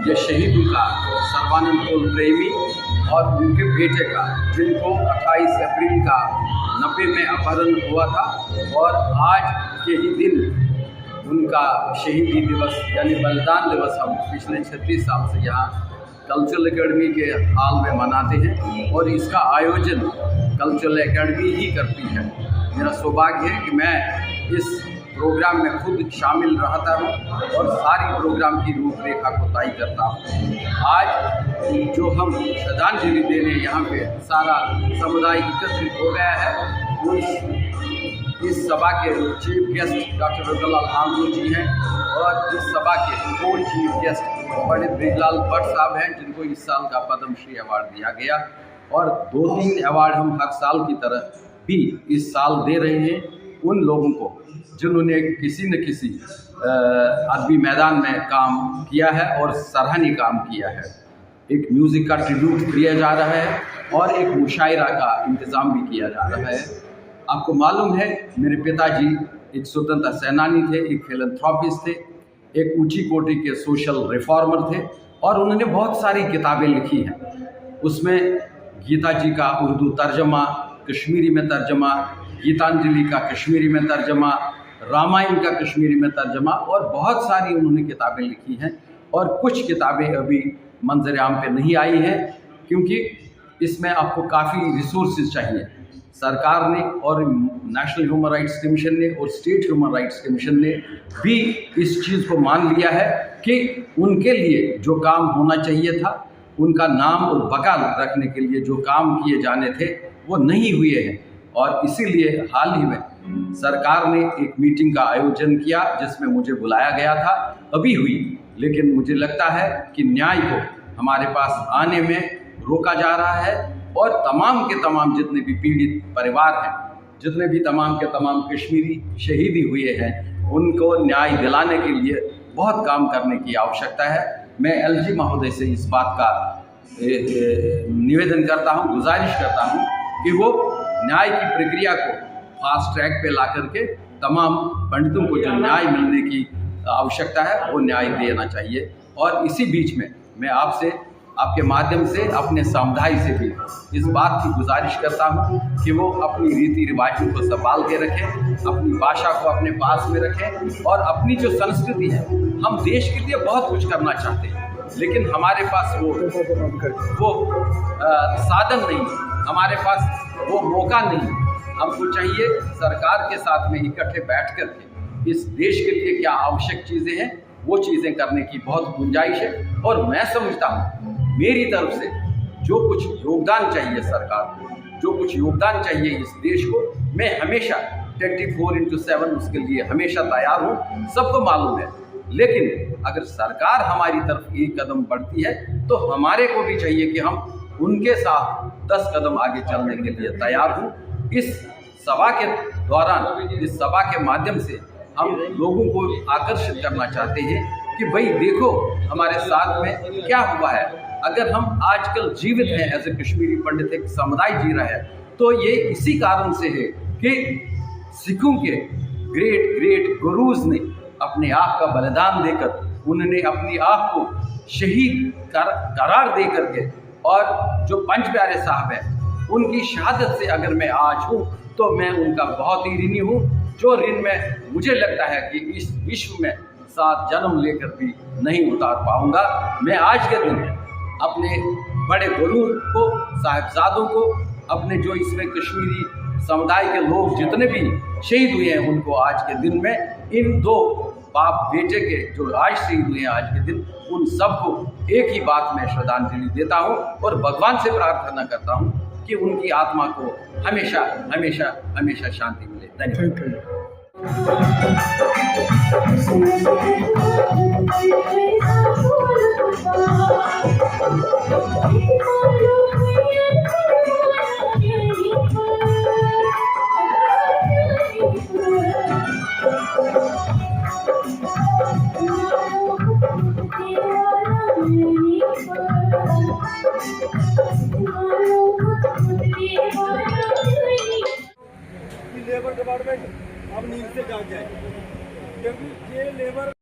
ये शहीदों का सर्बानंद कोल प्रेमी और उनके बेटे का, जिनको 28 अप्रैल का 90 में अपहरण हुआ था और आज के ही दिन उनका शहीदी दिवस यानी बलिदान दिवस हम पिछले 36 साल से यहाँ कल्चरल एकेडमी के हाल में मनाते हैं और इसका आयोजन कल्चरल एकेडमी ही करती है। मेरा सौभाग्य है कि मैं इस प्रोग्राम में खुद शामिल रहता हूँ और सारी प्रोग्राम की रूपरेखा को तय करता हूँ। आज जो हम श्रद्धांजलि देने यहाँ पे सारा समुदाय एकत्रित हो गया है, इस सभा के चीफ गेस्ट डॉक्टर रतनलाल आंगू जी हैं और इस सभा के को चीफ गेस्ट पंडित ब्रिजलाल भट्ट साहब हैं, जिनको इस साल का पद्म श्री अवार्ड दिया गया और 2-3 अवार्ड हम हर साल की तरह भी इस साल दे रहे हैं उन लोगों को जिन्होंने किसी न किसी अदबी मैदान में काम किया है और सराहनीय काम किया है। एक म्यूज़िक का ट्रिब्यूट दिया जा रहा है और एक मुशायरा का इंतज़ाम भी किया जा रहा है। आपको मालूम है मेरे पिताजी एक स्वतंत्रता सेनानी थे, एक फिलैंथ्रोपिस्ट थे, एक ऊंची कोटि के सोशल रिफॉर्मर थे और उन्होंने बहुत सारी किताबें लिखी हैं। उसमें गीता जी का उर्दू तर्जमा, कश्मीरी में तर्जमा, गीतांजलि का कश्मीरी में तर्जमा, रामायण का कश्मीरी में तर्जमा और बहुत सारी उन्होंने किताबें लिखी हैं और कुछ किताबें अभी मंजर आम पे नहीं आई हैं क्योंकि इसमें आपको काफ़ी रिसोर्सेज चाहिए। सरकार ने और नेशनल ह्यूमन राइट्स कमीशन ने और स्टेट ह्यूमन राइट्स कमीशन ने भी इस चीज़ को मान लिया है कि उनके लिए जो काम होना चाहिए था, उनका नाम और बकाल रखने के लिए जो काम किए जाने थे वो नहीं हुए हैं और इसीलिए हाल ही में सरकार ने एक मीटिंग का आयोजन किया जिसमें मुझे बुलाया गया था, अभी हुई, लेकिन मुझे लगता है कि न्याय को हमारे पास आने में रोका जा रहा है और तमाम के तमाम जितने भी पीड़ित परिवार हैं, जितने भी तमाम के तमाम कश्मीरी शहीदी हुए हैं, उनको न्याय दिलाने के लिए बहुत काम करने की आवश्यकता है। मैं एलजी महोदय से इस बात का निवेदन करता हूं, गुजारिश करता हूं कि वो न्याय की प्रक्रिया को फास्ट ट्रैक पे ला करके तमाम पंडितों को जो न्याय मिलने की आवश्यकता है वो न्याय देना चाहिए। और इसी बीच में मैं आपसे, आपके माध्यम से अपने समुदाय से भी इस बात की गुजारिश करता हूँ कि वो अपनी रीति रिवाजों को संभाल के रखें, अपनी भाषा को अपने पास में रखें और अपनी जो संस्कृति है, हम देश के लिए बहुत कुछ करना चाहते हैं लेकिन हमारे पास वो साधन नहीं, हमारे पास वो मौका नहीं। हमको चाहिए सरकार के साथ में इकट्ठे बैठ कर के इस देश के लिए क्या आवश्यक चीज़ें हैं वो चीज़ें करने की बहुत गुंजाइश है और मैं समझता हूँ मेरी तरफ से जो कुछ योगदान चाहिए सरकार को, जो कुछ योगदान चाहिए इस देश को, मैं हमेशा 24/7 उसके लिए हमेशा तैयार हूँ, सबको मालूम है। लेकिन अगर सरकार हमारी तरफ एक कदम बढ़ती है तो हमारे को भी चाहिए कि हम उनके साथ 10 कदम आगे चलने के लिए तैयार हूँ। इस सभा के दौरान, इस सभा के माध्यम से हम लोगों को आकर्षित करना चाहते हैं कि भाई देखो हमारे साथ में क्या हुआ है। अगर हम आजकल जीवित हैं एज ए कश्मीरी पंडित, एक समुदाय जी रहा है, तो ये इसी कारण से है कि सिखों के ग्रेट गुरुज ने अपने आप का बलिदान देकर, उन्होंने अपनी आप को शहीद करार दे करके, और जो पंच प्यारे साहब हैं उनकी शहादत से अगर मैं आज हूँ तो मैं उनका बहुत ही ऋणी हूँ, जो ऋण में मुझे लगता है कि इस विश्व में 7 जन्म लेकर भी नहीं उतार पाऊँगा। मैं आज के दिन अपने बड़े गुरु को, साहिबजादों को, अपने जो इसमें कश्मीरी समुदाय के लोग जितने भी शहीद हुए हैं उनको आज के दिन में, इन 2 बाप बेटे के जो आज शहीद हुए हैं आज के दिन, उन सबको एक ही बात में श्रद्धांजलि देता हूँ और भगवान से प्रार्थना करता हूँ कि उनकी आत्मा को हमेशा हमेशा हमेशा शांति मिले। धन्यवाद। लेबर डिपार्टमेंट अब नींद से जाग जाए, क्योंकि ये लेबर